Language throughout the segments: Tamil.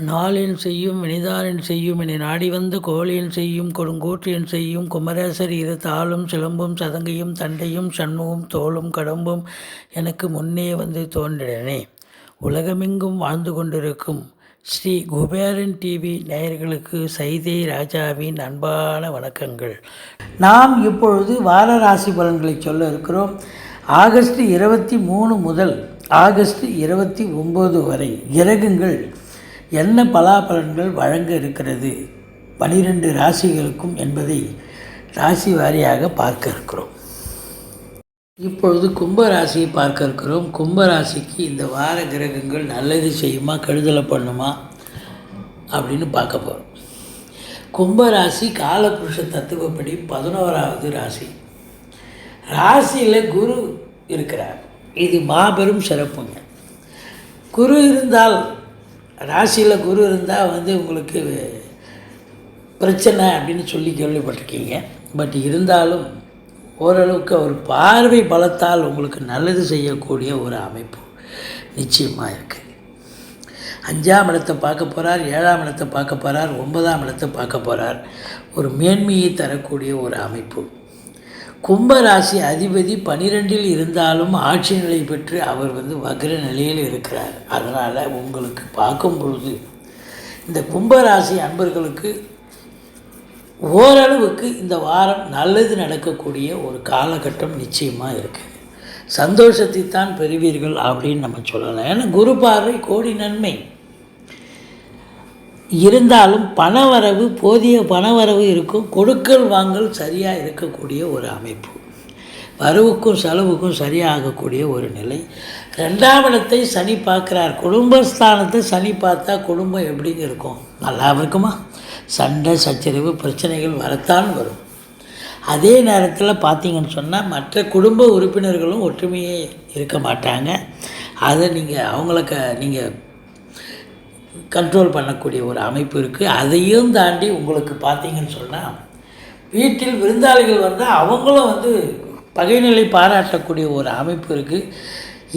நாளென் செய்யும் வினிதானென் செய்யும் என நாடி வந்த கோளென் செய்யும் கொடுங்கோற்றென் செய்யும் குமரேசர் இரு தாளும் சிலம்பும் சதங்கையும் தண்டையும் சண்முகம் தோளும் கடம்பும் எனக்கு முன்னே வந்து தோன்றினே. உலகமெங்கும் வாழ்ந்து கொண்டிருக்கும் ஸ்ரீ குபேரன் டிவி நேயர்களுக்கு சைதை ராஜாவின் அன்பான வணக்கங்கள். நாம் இப்பொழுது வார ராசி பலன்களை சொல்ல இருக்கிறோம். ஆகஸ்ட் 23 முதல் ஆகஸ்ட் 29 வரை கிரகங்கள் என்ன பலாபலன்கள் வழங்க இருக்கிறது 12 ராசிகளுக்கும் என்பதை ராசி வாரியாக பார்க்க இருக்கிறோம். இப்பொழுது கும்ப ராசியை பார்க்க இருக்கிறோம். கும்ப ராசிக்கு இந்த வார கிரகங்கள் நல்லது செய்யுமா கெடுதலை பண்ணுமா அப்படின்னு பார்க்க போகிறோம். கும்ப ராசி காலபுருஷ தத்துவப்படி 11வது ராசி. ராசியில் குரு இருக்கிறார். இது மாபெரும் சிறப்புங்க. குரு இருந்தால் ராசியில் குரு இருந்தால் உங்களுக்கு பிரச்சனை அப்படின்னு சொல்லி கேள்விப்பட்டிருக்கீங்க. பட் இருந்தாலும் ஓரளவுக்கு ஒரு பார்வை பலத்தால் உங்களுக்கு நல்லது செய்யக்கூடிய ஒரு அமைப்பு நிச்சயமாக இருக்குது. 5ஆம் இடத்தை பார்க்க போகிறார், 7ஆம் இடத்தை பார்க்க போகிறார், 9ஆம் இடத்தை பார்க்க போகிறார். ஒரு மேன்மையை தரக்கூடிய ஒரு அமைப்பு. கும்பராசி அதிபதி 12இல் இருந்தாலும் ஆட்சி நிலை பெற்று அவர் வக்ர நிலையில் இருக்கிறார். அதனால் உங்களுக்கு பார்க்கும் பொழுது இந்த கும்பராசி அன்பர்களுக்கு ஓரளவுக்கு இந்த வாரம் நல்லது நடக்கக்கூடிய ஒரு காலகட்டம் நிச்சயமாக இருக்குது. சந்தோஷத்தை தான் பெறுவீர்கள் அப்படின்னு நம்ம சொல்லலாம். ஏன்னா குரு பார்வை கோடி நன்மை இருந்தாலும் பணவரவு போதிய பணவரவு இருக்கும். கொடுக்கல் வாங்கல் சரியாக இருக்கக்கூடிய ஒரு அமைப்பு. வரவுக்கும் செலவுக்கும் சரியாகக்கூடிய ஒரு நிலை. 2ஆம் இடத்தை சனி பார்க்குறார். குடும்பஸ்தானத்தை சனி பார்த்தா குடும்பம் எப்படிங்க இருக்கும்? நல்லா இருக்குமா? சண்டை சச்சரவு பிரச்சனைகள் வரத்தான் வரும். அதே நேரத்தில் பார்த்தீங்கன்னு சொன்னால் மற்ற குடும்ப உறுப்பினர்களும் ஒற்றுமையே இருக்க மாட்டாங்க. அதை நீங்கள் கண்ட்ரோல் பண்ணக்கூடிய ஒரு அமைப்பு இருக்குது. அதையும் தாண்டி உங்களுக்கு பார்த்தீங்கன்னு சொன்னால் வீட்டில் விருந்தாளிகள் வந்தால் அவங்களும் பகைநிலை பாராட்டக்கூடிய ஒரு அமைப்பு இருக்குது.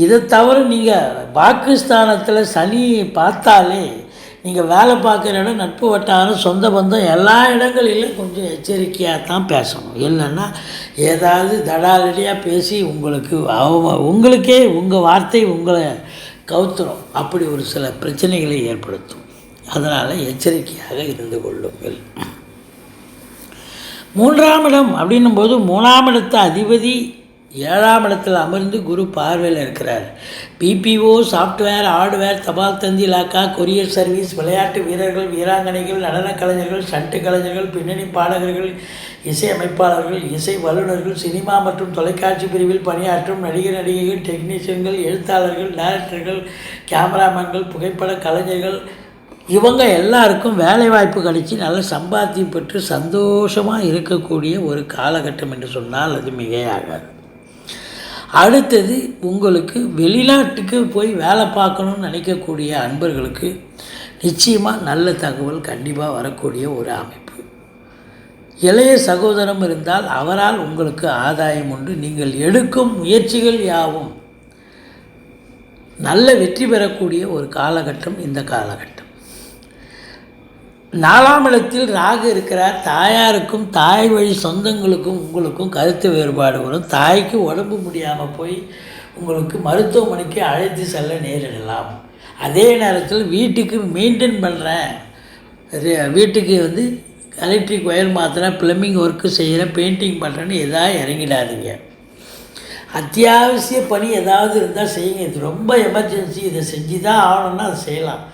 இதை தவிர நீங்கள் பாகிஸ்தானத்தில் சனி பார்த்தாலே நீங்கள் வேலை பார்க்குற இடம் நட்பு வட்டாரம் சொந்த பந்தம் எல்லா இடங்களிலும் கொஞ்சம் எச்சரிக்கையாக தான் பேசணும். இல்லைன்னா ஏதாவது தடாலடியாக பேசி உங்களுக்கே உங்கள் வார்த்தை உங்களை கவுத்துரும். அப்படி ஒரு சில பிரச்சனைகளை ஏற்படுத்தும். அதனால் எச்சரிக்கையாக இருந்து கொள்ளுங்கள். 3ஆம் இடம் அப்படின்னும்போது 3ஆம் இடத்து அதிபதி 7ஆம் இடத்தில் அமர்ந்து குரு பார்வையில் இருக்கிறார். பிபிஓ சாஃப்ட்வேர் ஹார்ட்வேர் தபால் தந்தி இலாக்கா கொரியர் சர்வீஸ் விளையாட்டு வீரர்கள் வீராங்கனைகள் நடன கலைஞர்கள் சட்டு கலைஞர்கள் பின்னணி பாடகர்கள் இசை அமைப்பாளர்கள் இசை வல்லுநர்கள் சினிமா மற்றும் தொலைக்காட்சி பிரிவில் பணியாற்றும் நடிகர் நடிகைகள் டெக்னீஷியன்கள் எழுத்தாளர்கள் டைரக்டர்கள் கேமராமேன்கள் புகைப்பட கலைஞர்கள் இவங்க எல்லாருக்கும் வேலைவாய்ப்பு கிடைச்சி நல்ல சம்பாத்தியம் பெற்று சந்தோஷமாக இருக்கக்கூடிய ஒரு காலகட்டம் என்று சொன்னால் அது மிகையாகாது. அடுத்தது உங்களுக்கு வெளிநாட்டுக்கு போய் வேலை பார்க்கணுன்னு நினைக்கக்கூடிய அன்பர்களுக்கு நிச்சயமாக நல்ல தகவல் கண்டிப்பாக வரக்கூடிய ஒரு அமைப்பு. இளைய சகோதரம் இருந்தால் அவரால் உங்களுக்கு ஆதாயம் உண்டு. நீங்கள் எடுக்கும் முயற்சிகள் யாவும் நல்ல வெற்றி பெறக்கூடிய ஒரு காலகட்டம் இந்த காலகட்டம். 4ஆம் இடத்தில் ராகு இருக்கிறார். தாயாருக்கும் தாய் வழி சொந்தங்களுக்கும் உங்களுக்கும் கருத்து வேறுபாடு வரும். தாய்க்கு உடம்பு முடியாமல் போய் உங்களுக்கு மருத்துவமனைக்கு அழைத்து செல்ல நேரிடலாம். அதே நேரத்தில் வீட்டுக்கு மெயின்டைன் பண்ணுறேன், வீட்டுக்கு எலக்ட்ரிக் ஒயர் மாத்திரம் ப்ளம்பிங் ஒர்க்கு செய்கிறேன் பெயிண்டிங் பண்ணுறேன்னு எதாவது இறங்கிடாதீங்க. அத்தியாவசிய பணி ஏதாவது இருந்தால் செய்யுங்க. இது ரொம்ப எமர்ஜென்சி, இதை செஞ்சு தான் ஆகணும்னா அதை செய்யலாம்.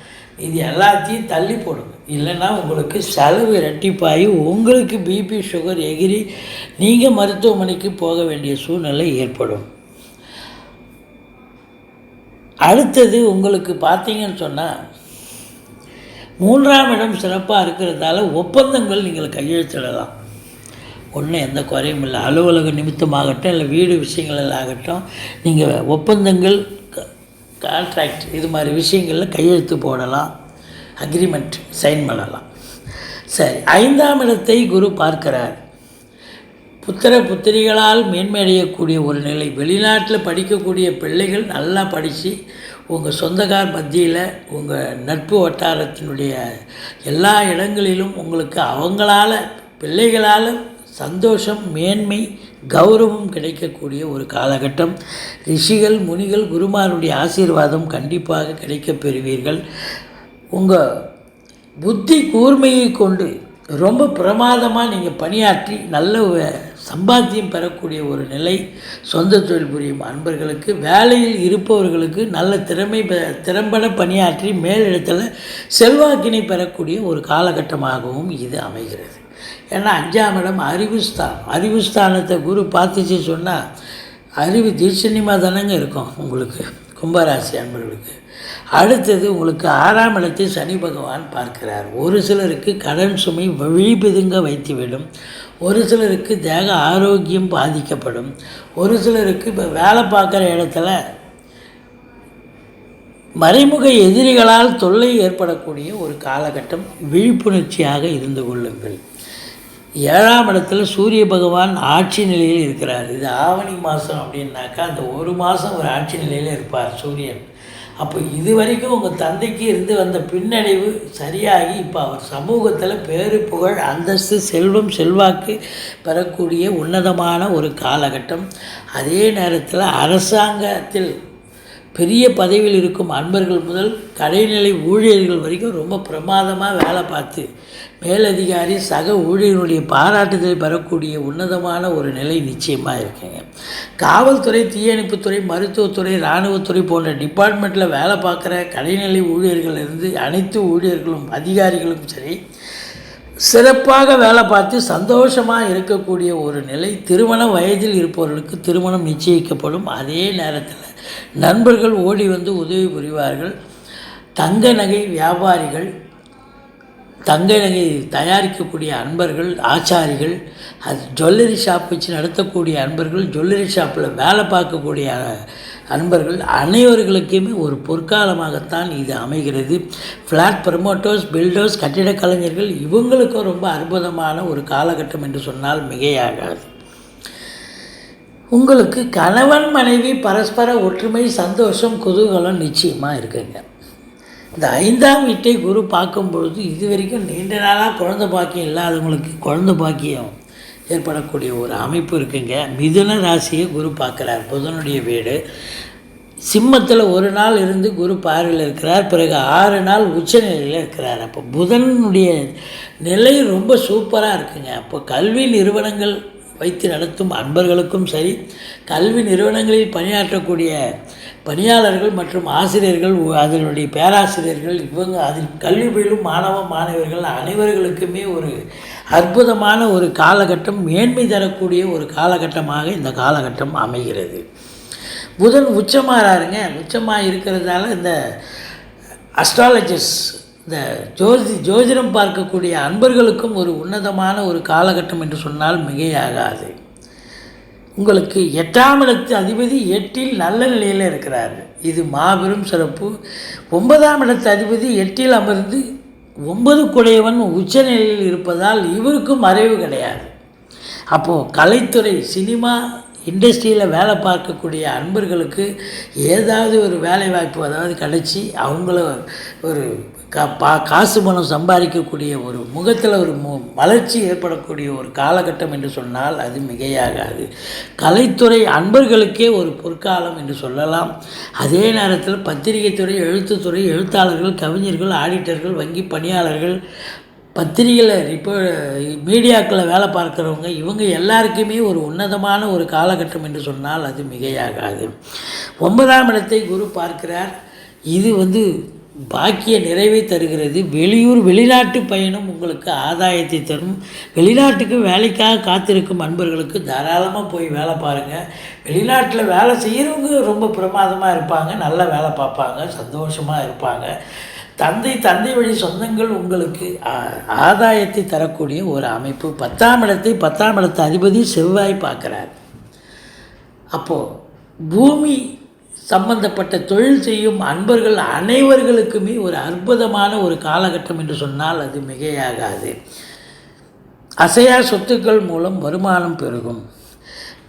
இது எல்லாத்தையும் தள்ளி போடுங்க. இல்லைன்னா உங்களுக்கு செலவு இரட்டிப்பாகி உங்களுக்கு பிபி சுகர் எகிரி நீங்கள் மருத்துவமனைக்கு போக வேண்டிய சூழ்நிலை ஏற்படும். அடுத்தது உங்களுக்கு பார்த்தீங்கன்னு சொன்னால் 3ஆம் இடம் சிறப்பாக இருக்கிறதால ஒப்பந்தங்கள் நீங்கள் கையெழுத்திடலாம். ஒன்றும் எந்த குறையும் இல்லை. அலுவலக நிமித்தமாகட்டும் இல்லை வீடு விஷயங்கள் ஆகட்டும் நீங்கள் ஒப்பந்தங்கள் கான்ட்ராக்ட் இது மாதிரி விஷயங்களில் கையெழுத்து போடலாம், அக்ரிமெண்ட் சைன் பண்ணலாம். சரி, 5ஆம் இடத்தை குரு பார்க்கிறார். புத்திர புத்திரிகளால் மேன்மையடையக்கூடிய ஒரு நிலை. வெளிநாட்டில் படிக்கக்கூடிய பிள்ளைகள் நல்லா படித்து உங்கள் சொந்தக்கார் மத்தியில் உங்கள் நட்பு வட்டாரத்தினுடைய எல்லா இடங்களிலும் உங்களுக்கு அவங்களால பிள்ளைகளால் சந்தோஷம், மேன்மை, கௌரவம் கிடைக்கக்கூடிய ஒரு காலகட்டம். ரிஷிகள், முனிகள், குருமாருடைய ஆசீர்வாதம் கண்டிப்பாக கிடைக்கப் பெறுவீர்கள். உங்கள் புத்தி கூர்மையை கொண்டு ரொம்ப பிரமாதமாக நீங்கள் பணியாற்றி நல்ல சம்பாத்தியம் பெறக்கூடிய ஒரு நிலை. சொந்த தொழில் புரியும் அன்பர்களுக்கு, வேலையில் இருப்பவர்களுக்கு நல்ல திறம்பட பணியாற்றி மேலிடத்தில் செல்வாக்கினை பெறக்கூடிய ஒரு காலகட்டமாகவும் இது அமைகிறது. ஏன்னா 5ஆம் இடம் அறிவுஸ்தானத்தை குரு பார்த்துச்சு சொன்னால் அறிவு தீட்சண்யமாக தானங்க இருக்கும் உங்களுக்கு கும்பராசி அன்பர்களுக்கு. அடுத்தது உங்களுக்கு 6ஆம் இடத்தை சனி பகவான் பார்க்கிறார். ஒரு சிலருக்கு கடன் சுமை விழிபிதுங்க வைத்துவிடும், ஒரு சிலருக்கு தேக ஆரோக்கியம் பாதிக்கப்படும், ஒரு சிலருக்கு இப்போ வேலை பார்க்குற இடத்துல மறைமுக எதிரிகளால் தொல்லை ஏற்படக்கூடிய ஒரு காலகட்டம். விழிப்புணர்ச்சியாக இருந்து கொள்ளுங்கள். 7ஆம் இடத்துல சூரிய பகவான் ஆட்சி நிலையில் இருக்கிறார். இது ஆவணி மாதம் அப்படின்னாக்கா அந்த ஒரு மாதம் ஒரு ஆட்சி நிலையில் இருப்பார் சூரியன். அப்போ இது வரைக்கும் உங்கள் தந்தைக்கு இருந்து வந்த பின்னடைவு சரியாகி இப்போ அவர் சமூகத்தில் பேரு புகழ் அந்தஸ்து செல்வம் செல்வாக்கு பெறக்கூடிய உன்னதமான ஒரு காலகட்டம். அதே நேரத்தில் அரசாங்கத்தில் பெரிய பதவியில் இருக்கும் அன்பர்கள் முதல் கடைநிலை ஊழியர்கள் வரைக்கும் ரொம்ப பிரமாதமாக வேலை பார்த்து மேலதிகாரி சக ஊழியர்களுடைய பாராட்டுதலை பெறக்கூடிய உன்னதமான ஒரு நிலை நிச்சயமாக இருக்குங்க. காவல்துறை, தீயணைப்புத்துறை, மருத்துவத்துறை, இராணுவத்துறை போன்ற டிபார்ட்மெண்ட்டில் வேலை பார்க்குற கடைநிலை ஊழியர்கள் இருந்து அனைத்து ஊழியர்களும் அதிகாரிகளும் சரி சிறப்பாக வேலை பார்த்து சந்தோஷமாக இருக்கக்கூடிய ஒரு நிலை. திருமண வயதில் இருப்பவர்களுக்கு திருமணம் நிச்சயிக்கப்படும். அதே நேரத்தில் நண்பர்கள் ஓடி வந்து உதவி புரிவார்கள். தங்க நகை வியாபாரிகள், தங்க நகை தயாரிக்கக்கூடிய அன்பர்கள், ஆச்சாரிகள், அது ஜுவல்லரி ஷாப் வச்சு நடத்தக்கூடிய அன்பர்கள், ஜுவல்லரி ஷாப்பில் வேலை பார்க்கக்கூடிய அன்பர்கள் அனைவர்களுக்குமே ஒரு பொற்காலமாகத்தான் இது அமைகிறது. ஃப்ளாட் ப்ரமோட்டர்ஸ், பில்டர்ஸ், கட்டிடக் கலைஞர்கள் இவங்களுக்கும் ரொம்ப அற்புதமான ஒரு காலகட்டம் என்று சொன்னால் மிகையாகாது. உங்களுக்கு கணவன் மனைவி பரஸ்பர ஒற்றுமை, சந்தோஷம், குதூகலம் நிச்சயமாக இருக்குங்க. இந்த 5ஆம் வீட்டை குரு பார்க்கும்பொழுது இது வரைக்கும் நீண்ட நாளாக குழந்தை பாக்கியம் இல்லாதவங்களுக்கு குழந்தை பாக்கியம் ஏற்படக்கூடிய ஒரு அமைப்பு இருக்குங்க. மிதுன ராசியை குரு பார்க்குறார். புதனுடைய வீடு சிம்மத்தில் ஒரு நாள் இருந்து குரு பார்வையில் இருக்கிறார். பிறகு 6 நாள் உச்ச நிலையில் இருக்கிறார். அப்போ புதனுடைய நிலை ரொம்ப சூப்பராக இருக்குங்க. அப்போ கல்வி நிறுவனங்கள் வைத்து நடத்தும் அன்பர்களுக்கும் சரி, கல்வி நிறுவனங்களில் பணியாற்றக்கூடிய பணியாளர்கள் மற்றும் ஆசிரியர்கள், அதனுடைய பேராசிரியர்கள், இவங்க அதில் கல்வி பயிலும் மாணவ மாணவர்கள் அனைவர்களுக்குமே ஒரு அற்புதமான ஒரு காலகட்டம், மேன்மை தரக்கூடிய ஒரு காலகட்டமாக இந்த காலகட்டம் அமைகிறது. புதன் உச்சமாகிறாருங்க. உச்சமாக இருக்கிறதால இந்த அஸ்ட்ராலஜிஸ், இந்த ஜோதிடம் பார்க்கக்கூடிய அன்பர்களுக்கும் ஒரு உன்னதமான ஒரு காலகட்டம் என்று சொன்னால் மிகையாகாது. உங்களுக்கு 8ஆம் இடத்து அதிபதி 8இல் நல்ல நிலையில் இருக்கிறார். இது மாபெரும் சிறப்பு. 9ஆம் இடத்து அதிபதி 8இல் அமர்ந்து 9 குடையவன் உச்ச நிலையில் இருப்பதால் இவருக்கும் மறைவு கிடையாது. அப்போது கலைத்துறை, சினிமா இண்டஸ்ட்ரியில் வேலை பார்க்கக்கூடிய அன்பர்களுக்கு ஏதாவது ஒரு வேலை வாய்ப்பு அதாவது கிடச்சி அவங்கள ஒரு காசு பணம் சம்பாதிக்கக்கூடிய ஒரு முகத்தில் ஒரு வளர்ச்சி ஏற்படக்கூடிய ஒரு காலகட்டம் என்று சொன்னால் அது மிகையாகாது. கலைத்துறை அன்பர்களுக்கே ஒரு பொற்காலம் என்று சொல்லலாம். அதே நேரத்தில் பத்திரிகை துறை, எழுத்துத்துறை, எழுத்தாளர்கள், கவிஞர்கள், ஆடிட்டர்கள், வங்கி பணியாளர்கள், பத்திரிகையில் மீடியாக்களில் வேலை பார்க்குறவங்க இவங்க எல்லாருக்குமே ஒரு உன்னதமான ஒரு காலகட்டம் என்று சொன்னால் அது மிகையாகாது. 9ஆம் இடத்தை குரு பார்க்கிறார். இது பாக்கிய நிறைவை தருகிறது. வெளிநாட்டு பயணம் உங்களுக்கு ஆதாயத்தை தரும். வெளிநாட்டுக்கு வேலைக்காக காத்திருக்கும் அன்பர்களுக்கு தாராளமாக போய் வேலை பாருங்கள். வெளிநாட்டில் வேலை செய்கிறவங்க ரொம்ப பிரமாதமாக இருப்பாங்க, நல்ல வேலை பார்ப்பாங்க, சந்தோஷமாக இருப்பாங்க. தந்தை வழி சொந்தங்கள் உங்களுக்கு ஆதாயத்தை தரக்கூடிய ஒரு அமைப்பு. 10ஆம் இடத்து அதிபதி செவ்வாய் பார்க்குறார். அப்போது பூமி சம்பந்தப்பட்ட தொழில் செய்யும் அன்பர்கள் அனைவர்களுக்குமே ஒரு அற்புதமான ஒரு காலகட்டம் என்று சொன்னால் அது மிகையாகாது. அசையா சொத்துக்கள் மூலம் வருமானம் பெருகும்.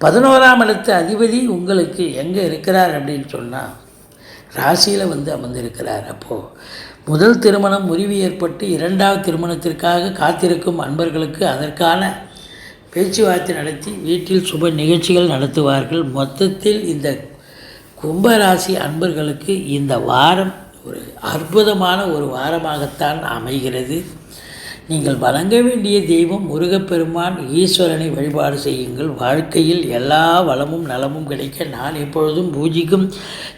11ஆம் இடத்து அதிபதி உங்களுக்கு எங்கே இருக்கிறார் அப்படின்னு சொன்னால் ராசியில் அமர்ந்திருக்கிறார். அப்போது முதல் திருமணம் முறிவு ஏற்பட்டு 2வது திருமணத்திற்காக காத்திருக்கும் அன்பர்களுக்கு அதற்கான பேச்சுவார்த்தை நடத்தி வீட்டில் சுப நிகழ்ச்சிகள் நடத்துவார்கள். மொத்தத்தில் இந்த கும்பராசி அன்பர்களுக்கு இந்த வாரம் ஒரு அற்புதமான ஒரு வாரமாகத்தான் அமைகிறது. நீங்கள் வணங்க வேண்டிய தெய்வம் முருகப்பெருமான், ஈஸ்வரனை வழிபாடு செய்யுங்கள். வாழ்க்கையில் எல்லா வளமும் நலமும் கிடைக்க நான் எப்பொழுதும் பூஜிக்கும்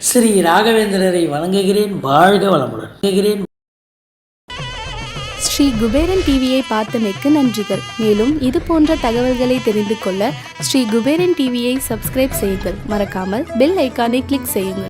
ஸ்ரீ ராகவேந்திரரை வணங்குகிறேன். வாழ்க வளமுடன். ஸ்ரீ குபேரன் டிவியை பார்த்தமைக்கு நன்றிகள். மேலும் இது போன்ற தகவல்களை தெரிந்து கொள்ள ஸ்ரீ குபேரன் டிவியை சப்ஸ்கிரைப் செய்யுங்கள். மறக்காமல் பெல் ஐக்கானை கிளிக் செய்யுங்கள்.